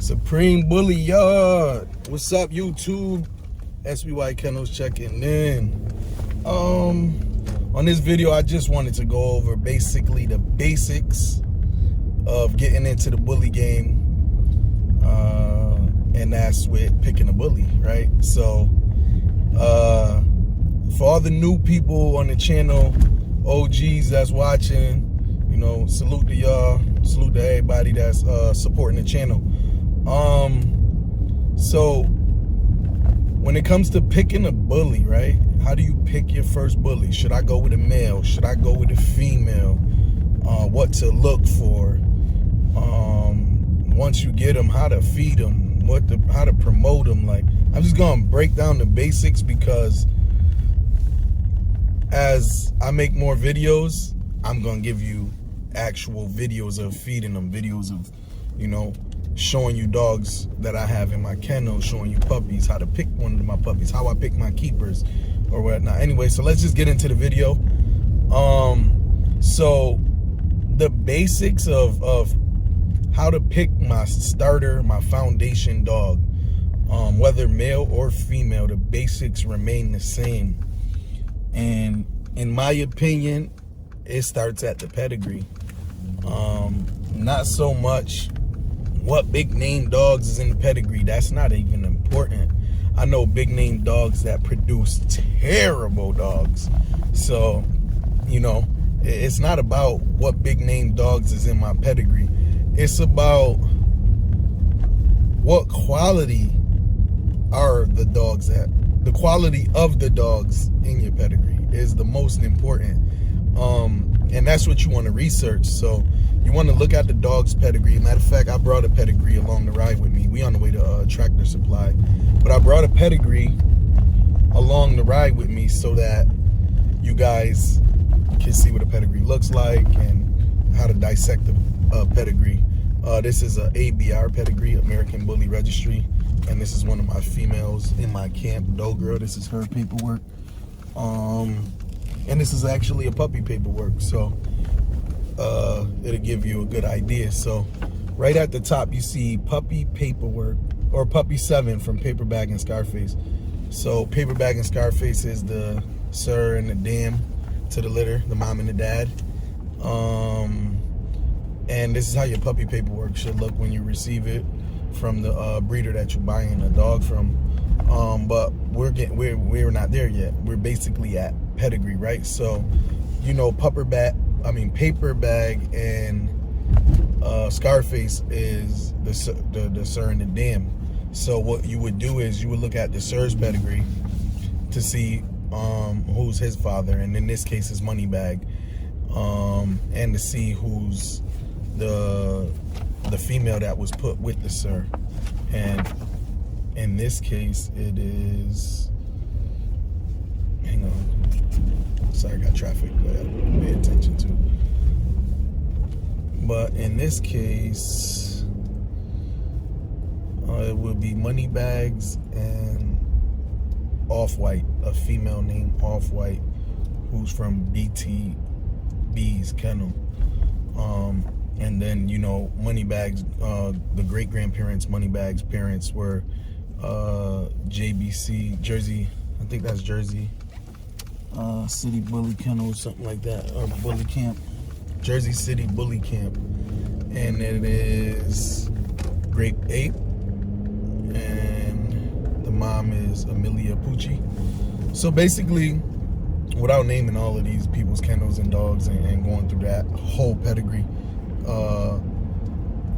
Supreme Bully Yard. What's up, YouTube? SBY Kennels checking in. On this video, I just wanted to go over basically the basics of getting into the bully game. And that's with picking a bully, right? So, for all the new people on the channel, OGs that's watching, you know, salute to y'all. Salute to everybody that's supporting the channel. So when it comes to picking a bully, right? How do you pick your first bully? Should I go with a male? Should I go with a female? What to look for? Once you get them, how to feed them? How to promote them? Like, I'm just gonna break down the basics because as I make more videos, I'm gonna give you actual videos of feeding them, videos of, you know, showing you dogs that I have in my kennel, showing you puppies, how to pick one of my puppies, how I pick my keepers or whatnot. Anyway, so let's just get into the video. So the basics of how to pick my starter, my foundation dog, whether male or female, the basics remain the same. And in my opinion, it starts at the pedigree. Not so much what big name dogs is in the pedigree. That's not even important. I know big name dogs that produce terrible dogs. So, you know, it's not about what big name dogs is in my pedigree. It's about what quality are the dogs at. The quality of the dogs in your pedigree is the most important. And that's what you want to research. So you want to look at the dog's pedigree. Matter of fact, I brought a pedigree along the ride with me. We on the way to Tractor Supply. But I brought a pedigree along the ride with me so that you guys can see what a pedigree looks like and how to dissect the pedigree. This is a ABR pedigree, American Bully Registry. And this is one of my females in my camp, Doe Girl. This is her paperwork. And this is actually a puppy paperwork. So it'll give you a good idea. So right at the top, you see puppy paperwork, or puppy 7 from Paper Bag and Scarface. So Paper Bag and Scarface is the sir and the dam to the litter, the mom and the dad. And this is how your puppy paperwork should look when you receive it from the breeder that you're buying a dog from. But we're not there yet. We're basically at pedigree, right? So, you know, Paper Bag and Scarface is the sir and the dam. So what you would do is you would look at the sir's pedigree to see who's his father, and in this case is Moneybag, and to see who's the female that was put with the sir. And in this case it is, hang on, sorry, I got traffic I gotta pay attention to. But in this case it will be Moneybags and Off-White, a female named Off-White who's from BTB's kennel. And then, you know, Moneybags, the great-grandparents, Moneybags' parents were JBC, Jersey, I think that's Jersey City Bully Kennel or something like that, or Bully Camp, Jersey City Bully Camp. And it is Grape Ape, and the mom is Amelia Pucci. So basically, without naming all of these people's kennels and dogs and going through that whole pedigree,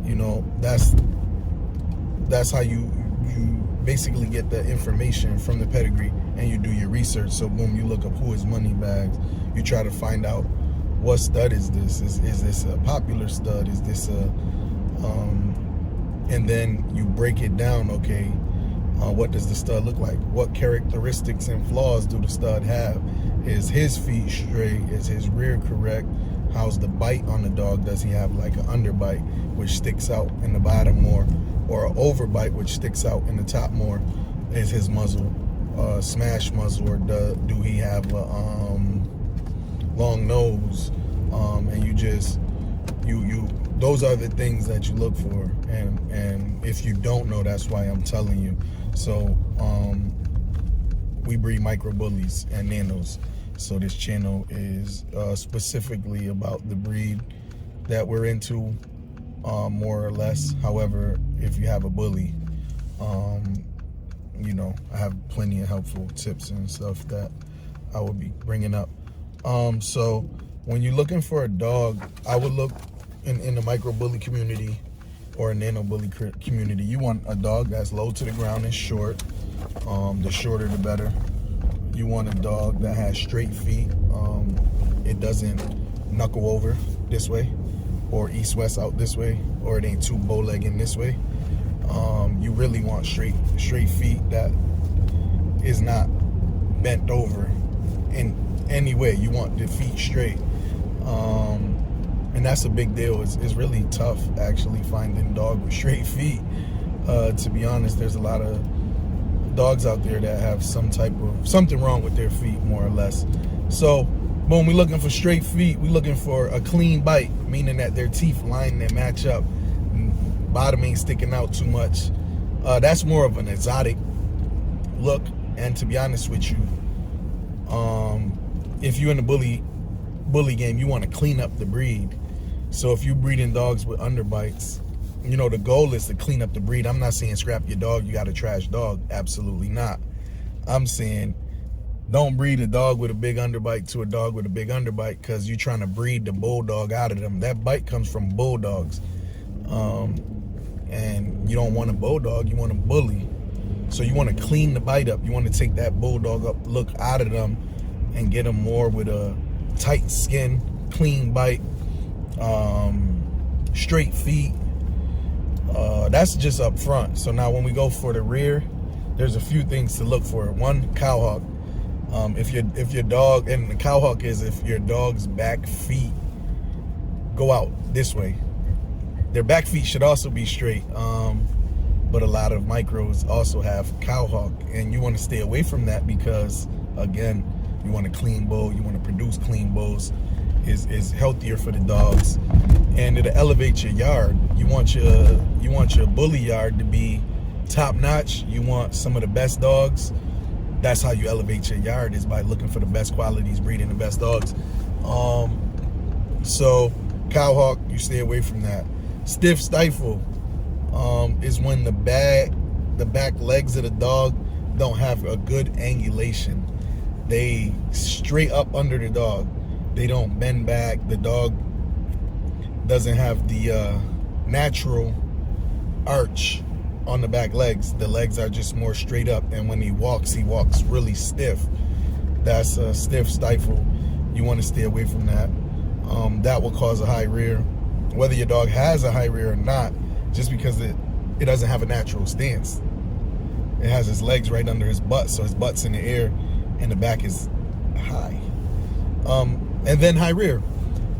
you know, that's how you basically get the information from the pedigree, and you do your research. So boom, you look up who is Moneybags. You try to find out what stud is this. Is this a popular stud? Is this a and then you break it down. Okay, what does the stud look like? What characteristics and flaws do the stud have? Is his feet straight? Is his rear correct? How's the bite on the dog? Does he have like an underbite, which sticks out in the bottom more, or an overbite, which sticks out in the top more? Is his muzzle smash muzzle, or do he have a long nose? And you just those are the things that you look for, and if you don't know, that's why I'm telling you. So we breed micro bullies and nanos. So this channel is specifically about the breed that we're into, more or less. However, if you have a bully, you know, I have plenty of helpful tips and stuff that I will be bringing up. So when you're looking for a dog, I would look in the micro bully community or a nano bully community. You want a dog that's low to the ground and short. The shorter the better. You want a dog that has straight feet. It doesn't knuckle over this way or east-west out this way, or it ain't too bow-legged this way. You really want straight feet that is not bent over in any way. You want the feet straight. And that's a big deal. It's really tough actually finding a dog with straight feet. To be honest, there's a lot of dogs out there that have something wrong with their feet, more or less. So when we're looking for straight feet, we're looking for a clean bite, meaning that their teeth line and match up, bottom ain't sticking out too much. That's more of an exotic look. And to be honest with you, if you're in the bully game, you want to clean up the breed. So if you're breeding dogs with underbites, you know, the goal is to clean up the breed. I'm not saying scrap your dog, you got a trash dog. Absolutely not. I'm saying don't breed a dog with a big underbite to a dog with a big underbite, because you're trying to breed the bulldog out of them. That bite comes from bulldogs. And you don't want a bulldog, you want a bully. So you want to clean the bite up. You want to take that bulldog up look out of them and get them more with a tight skin, clean bite, straight feet. That's just up front. So now when we go for the rear, there's a few things to look for. One, cowhawk. If your dog, and the cowhawk is if your dog's back feet go out this way. Their back feet should also be straight, but a lot of micros also have cowhawk, and you want to stay away from that because, again, you want a clean bull, you want to produce clean bulls. Is healthier for the dogs, and it'll elevate your yard. You want your bully yard to be top notch. You want some of the best dogs. That's how you elevate your yard, is by looking for the best qualities, breeding the best dogs. So cowhawk, you stay away from that. Stiff stifle is when the back legs of the dog don't have a good angulation. They straight up under the dog. They don't bend back. The dog doesn't have the natural arch on the back legs. The legs are just more straight up, and when he walks really stiff. That's a stiff stifle. You want to stay away from that. That will cause a high rear. Whether your dog has a high rear or not, just because it doesn't have a natural stance. It has his legs right under his butt, so his butt's in the air and the back is high. And then high rear.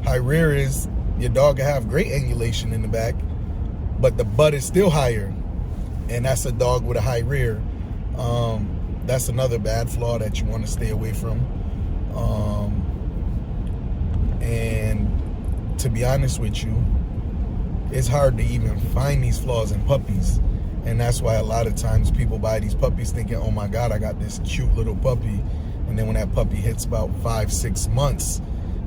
High rear is your dog can have great angulation in the back, but the butt is still higher, and that's a dog with a high rear. That's another bad flaw that you want to stay away from. And to be honest with you, it's hard to even find these flaws in puppies, and that's why a lot of times people buy these puppies thinking, oh my God, I got this cute little puppy. And then when that puppy hits about 5-6 months,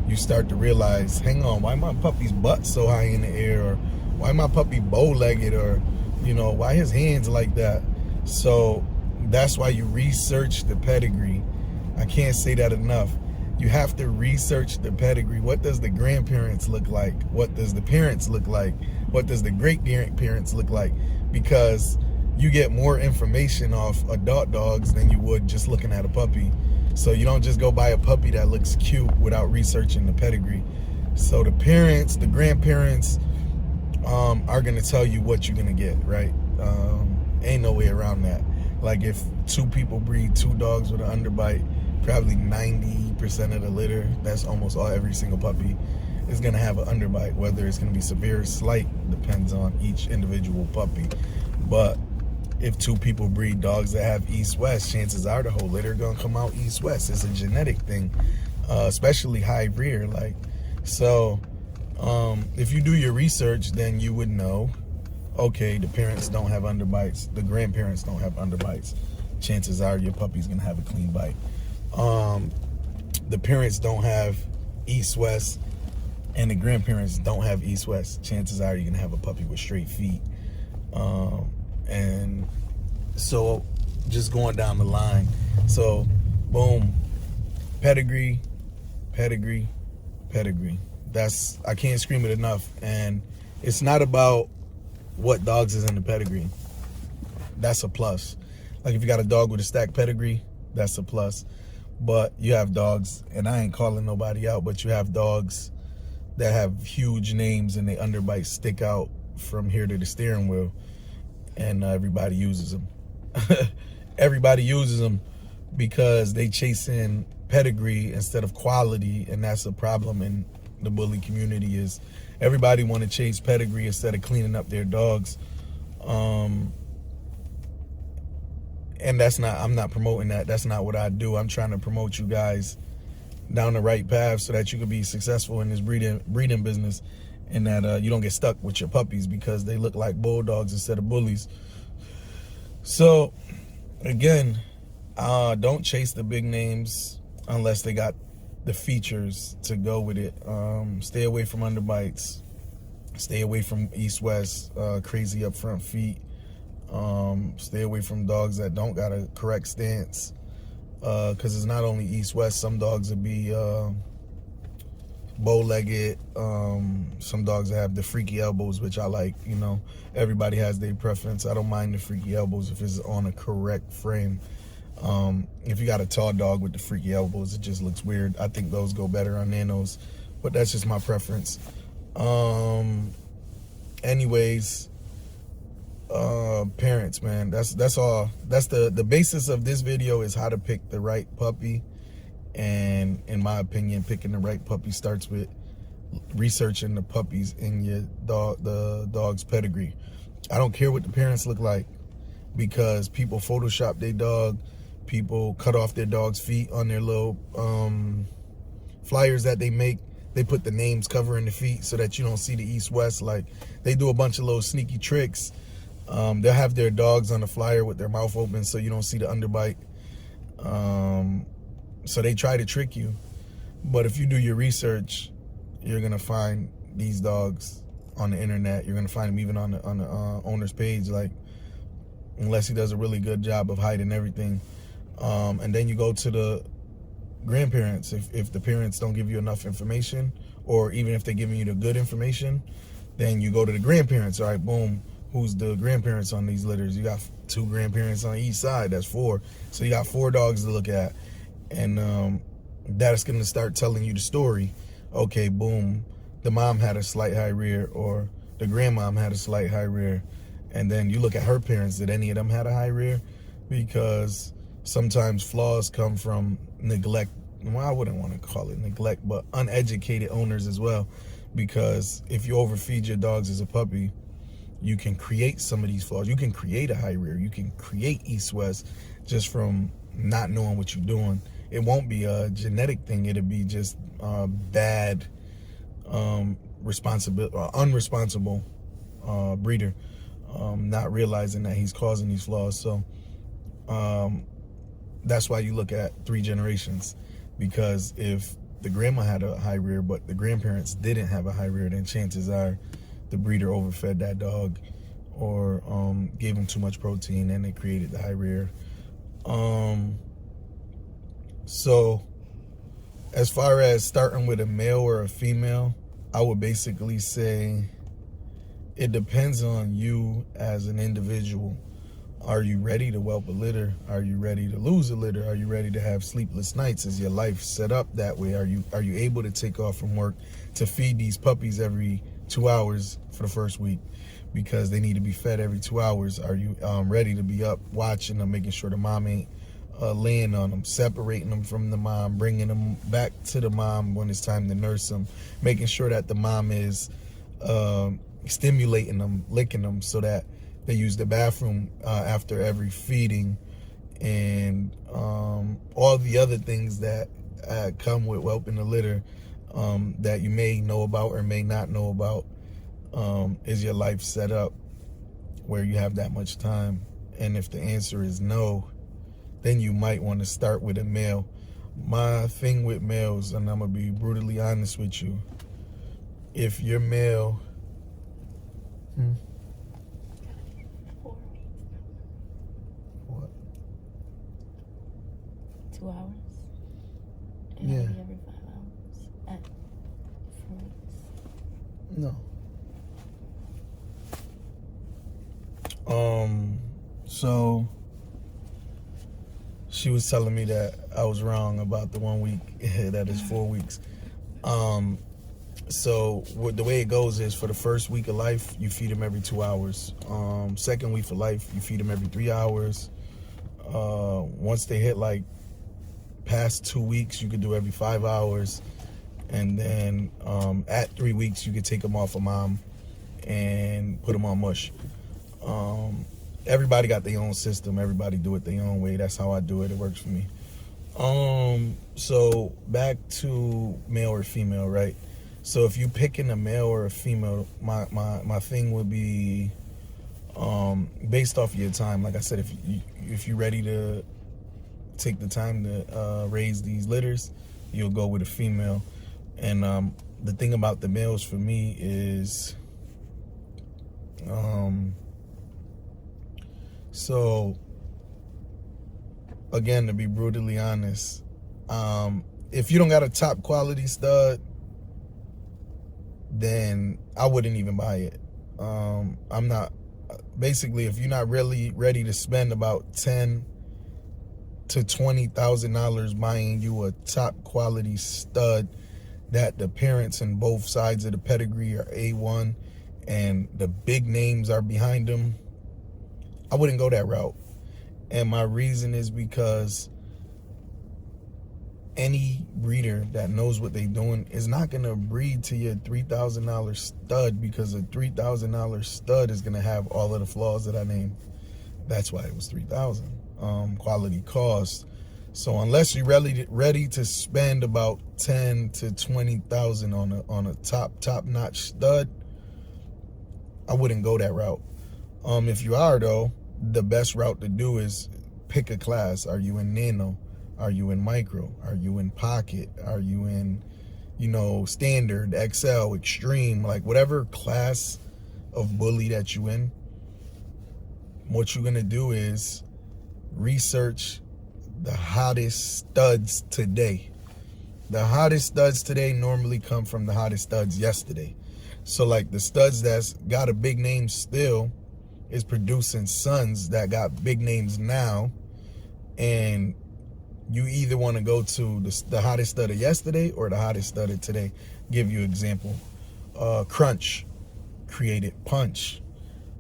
you start to realize, hang on, why my puppy's butt so high in the air? Or why my puppy bow-legged? Or, you know, why his hands like that? So that's why you research the pedigree. I can't say that enough. You have to research the pedigree. What does the grandparents look like? What does the parents look like? What does the great-grandparents look like? Because you get more information off adult dogs than you would just looking at a puppy. So you don't just go buy a puppy that looks cute without researching the pedigree. So the parents, the grandparents are going to tell you what you're going to get, right? Ain't no way around that. Like if two people breed two dogs with an underbite, probably 90% of the litter, that's almost every single puppy, is going to have an underbite. Whether it's going to be severe or slight depends on each individual puppy. But if two people breed dogs that have east-west, chances are the whole litter gonna come out east-west. It's a genetic thing, especially high rear. Like, so if you do your research, then you would know, okay, the parents don't have underbites, the grandparents don't have underbites. Chances are your puppy's gonna have a clean bite. The parents don't have east-west, and the grandparents don't have east-west. Chances are you're gonna have a puppy with straight feet. And so just going down the line. So boom, pedigree, pedigree, pedigree. That's, I can't scream it enough. And it's not about what dogs is in the pedigree. That's a plus. Like if you got a dog with a stacked pedigree, that's a plus. But you have dogs, and I ain't calling nobody out, but you have dogs that have huge names and they underbites stick out from here to the steering wheel, and everybody uses them. Everybody uses them because they chasing pedigree instead of quality, and that's a problem in the bully community. Is everybody want to chase pedigree instead of cleaning up their dogs. And that's not, I'm not promoting that. That's not what I do. I'm trying to promote you guys down the right path so that you can be successful in this breeding business, and that you don't get stuck with your puppies because they look like bulldogs instead of bullies. So again, don't chase the big names unless they got the features to go with it. Stay away from underbites. Stay away from east-west, crazy up front feet. Stay away from dogs that don't got a correct stance, because it's not only east-west. Some dogs will be bow-legged. Some dogs that have the freaky elbows, which I like. You know, everybody has their preference. I don't mind the freaky elbows if it's on a correct frame. If you got a tall dog with the freaky elbows, it just looks weird. I think those go better on nanos, but that's just my preference. Anyways, parents, man, that's all. That's the basis of this video, is how to pick the right puppy. And in my opinion, picking the right puppy starts with researching the puppies in your the dog's pedigree. I don't care what the parents look like, because people Photoshop their dog, people cut off their dog's feet on their little flyers that they make. They put the names covering the feet so that you don't see the east-west. Like, they do a bunch of little sneaky tricks. They'll have their dogs on the flyer with their mouth open so you don't see the underbite. So they try to trick you. But if you do your research, you're gonna find these dogs on the internet. You're gonna find them even on the owner's page, like, unless he does a really good job of hiding everything. And then you go to the grandparents. If the parents don't give you enough information, or even if they're giving you the good information, then you go to the grandparents. All right, boom. Who's the grandparents on these litters? You got 2 grandparents on each side. That's 4. So you got 4 dogs to look at. And that's going to start telling you the story. Okay, boom. The mom had a slight high rear, or the grandmom had a slight high rear. And then you look at her parents. Did any of them have a high rear? Because sometimes flaws come from neglect. Well, I wouldn't want to call it neglect, but uneducated owners as well. Because if you overfeed your dogs as a puppy, you can create some of these flaws. You can create a high rear. You can create east-west just from not knowing what you're doing. It won't be a genetic thing. It'll be just bad, unresponsible breeder, not realizing that he's causing these flaws. So that's why you look at 3 generations, because if the grandma had a high rear but the grandparents didn't have a high rear, then chances are the breeder overfed that dog, or gave him too much protein, and it created the high rear. So as far as starting with a male or a female, I would basically say it depends on you as an individual. Are you ready to whelp a litter? Are you ready to lose a litter? Are you ready to have sleepless nights? Is your life set up that way? Are you able to take off from work to feed these puppies every 2 hours for the first week, because they need to be fed every 2 hours? Are you ready to be up watching them, making sure the mom ain't laying on them, separating them from the mom, bringing them back to the mom when it's time to nurse them, making sure that the mom is stimulating them, licking them so that they use the bathroom after every feeding, and all the other things that come with whelping a litter. that you may know about or may not know about. Is your life set up where you have that much time? And if the answer is no, then you might want to start with a male. My thing with males, and I'm going to be brutally honest with you, if you're male... 2 hours? Yeah. Every 5 hours at 4 weeks. No. So she was telling me that I was wrong about the 1 week. That is 4 weeks. So the way it goes is, for the first week of life, you feed them every 2 hours. Second week of life, you feed them every 3 hours. Once they hit like past 2 weeks, you could do every 5 hours. And then at 3 weeks, you could take them off of mom and put them on mush. Everybody got their own system. Everybody do it their own way. That's how I do it. It works for me. So back to male or female, right? So if you picking a male or a female, my thing would be based off of your time. Like I said, if you're ready to take the time to raise these litters, you'll go with a female. And the thing about the males for me is, so again, to be brutally honest, if you don't got a top quality stud, then I wouldn't even buy it. I'm not, basically, if you're not really ready to spend about $10,000 to $20,000 buying you a top quality stud that the parents in both sides of the pedigree are A1 and the big names are behind them, I wouldn't go that route. And my reason is because any breeder that knows what they're doing is not going to breed to your $3,000 stud, because a $3,000 stud is going to have all of the flaws that I named. That's why it was $3,000. Quality cost. So unless you're ready to spend about $10,000 to $20,000 on a top notch stud, I wouldn't go that route. If you are, though, the best route to do is pick a class. Are you in nano? Are you in micro? Are you in pocket? Are you in, standard, XL, extreme? Like whatever class of bully that you in, what you're gonna do is research the hottest studs today. The hottest studs today normally come from the hottest studs yesterday. So like the studs that's got a big name still is producing sons that got big names now. And you either want to go to the hottest stud of yesterday or the hottest stud of today. Give you an example. Crunch created Punch.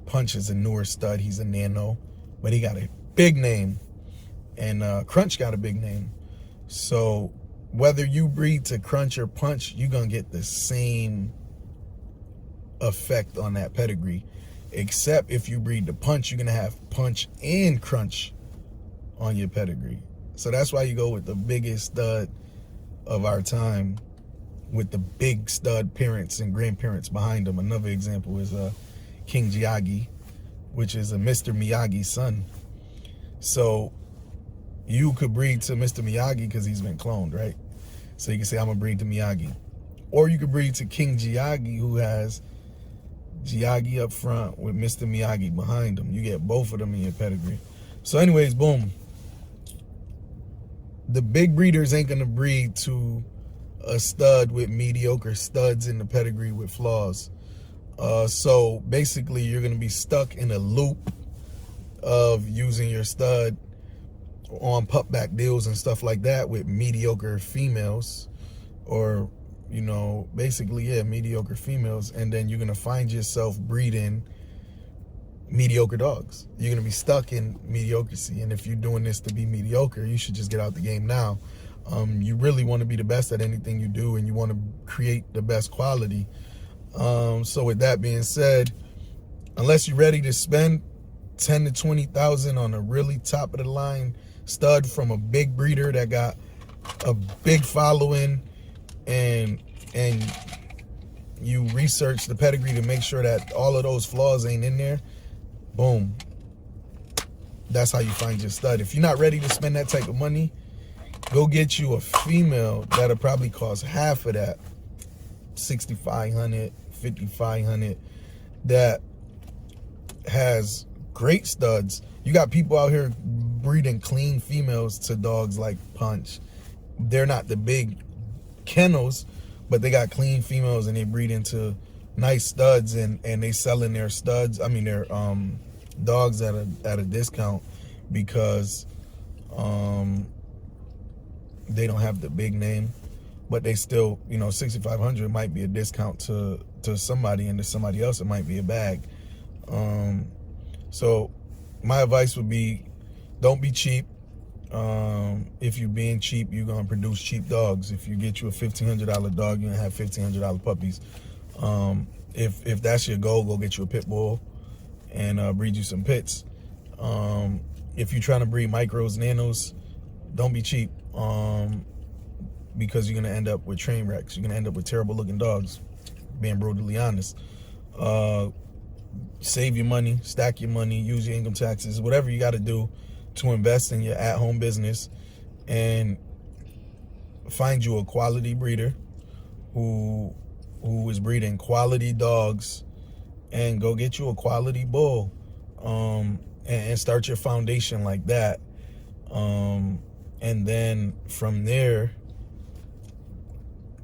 Punch is a newer stud. He's a nano, but he got a big name. And Crunch got a big name. So whether you breed to Crunch or Punch, you're going to get the same effect on that pedigree. Except if you breed to Punch, you're going to have Punch and Crunch on your pedigree. So that's why you go with the biggest stud of our time, with the big stud parents and grandparents behind them. Another example is King Jiagi, which is a Mr. Miyagi's son. So you could breed to Mr. Miyagi because he's been cloned, right? So you can say, I'm going to breed to Miyagi. Or you could breed to King Jiagi, who has Jiagi up front with Mr. Miyagi behind him. You get both of them in your pedigree. So anyways, boom. The big breeders ain't going to breed to a stud with mediocre studs in the pedigree with flaws. So basically, you're going to be stuck in a loop of using your stud on pupback deals and stuff like that with mediocre females, or, basically, mediocre females. And then you're going to find yourself breeding mediocre dogs. You're going to be stuck in mediocrity. And if you're doing this to be mediocre, you should just get out the game now. You really want to be the best at anything you do, and you want to create the best quality. So with that being said, unless you're ready to spend $10,000 to $20,000 on a really top of the line stud from a big breeder that got a big following and and you research the pedigree to make sure that all of those flaws ain't in there, boom. That's how you find your stud. If you're not ready to spend that type of money, go get you a female that'll probably cost half of that, $6,500, $5,500, that has great studs. You got people out here breeding clean females to dogs like Punch. They're not the big kennels, but they got clean females and they breed into nice studs, and they selling their studs, I mean their dogs at a discount because they don't have the big name, but they still, you know, $6,500 might be a discount to somebody, and to somebody else it might be a bag. So my advice would be, don't be cheap. If you're being cheap, you're gonna produce cheap dogs. If you get you a $1,500 dog, you're gonna have $1,500 puppies. If that's your goal, go get you a pit bull and breed you some pits. If you're trying to breed micros, nanos, don't be cheap, because you're gonna end up with train wrecks. You're gonna end up with terrible looking dogs, being brutally honest. Save your money, stack your money, use your income taxes, whatever you got to do to invest in your at-home business, and find you a quality breeder who is breeding quality dogs, and go get you a quality bull, and start your foundation like that. And then from there,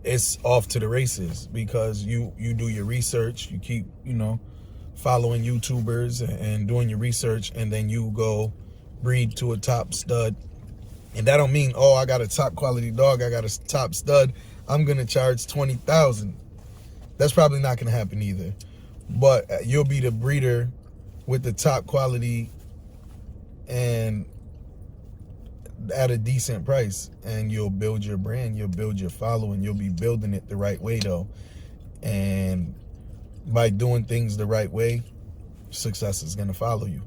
it's off to the races, because you do your research, you keep, you know, following YouTubers and doing your research, and then you go breed to a top stud. And that don't mean, oh, I got a top quality dog, I got a top stud, I'm gonna charge $20,000. That's probably not gonna happen either. But you'll be the breeder with the top quality and at a decent price, and you'll build your brand, you'll build your following, you'll be building it the right way though. And by doing things the right way, success is gonna follow you.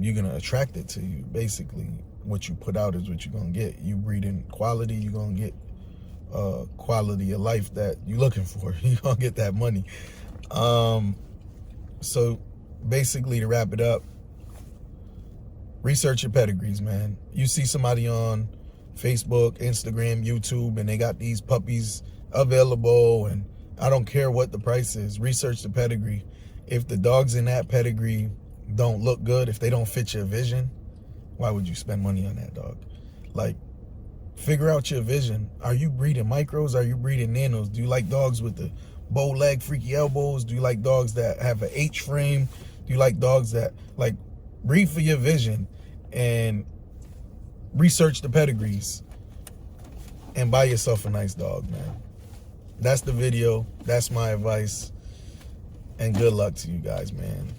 You're gonna attract it to you. Basically, what you put out is what you're gonna get. You breeding quality, you're gonna get quality of life that you're looking for. You're gonna get that money. So basically, to wrap it up, research your pedigrees, man. You see somebody on Facebook, Instagram, YouTube, and they got these puppies available, and I don't care what the price is. Research the pedigree. If the dogs in that pedigree don't look good, if they don't fit your vision, why would you spend money on that dog? Like, figure out your vision. Are you breeding micros? Are you breeding nanos? Do you like dogs with the bow leg, freaky elbows? Do you like dogs that have an H frame? Do you like dogs that, like, breed for your vision, and research the pedigrees, and buy yourself a nice dog, man. That's the video. That's my advice. And good luck to you guys, man.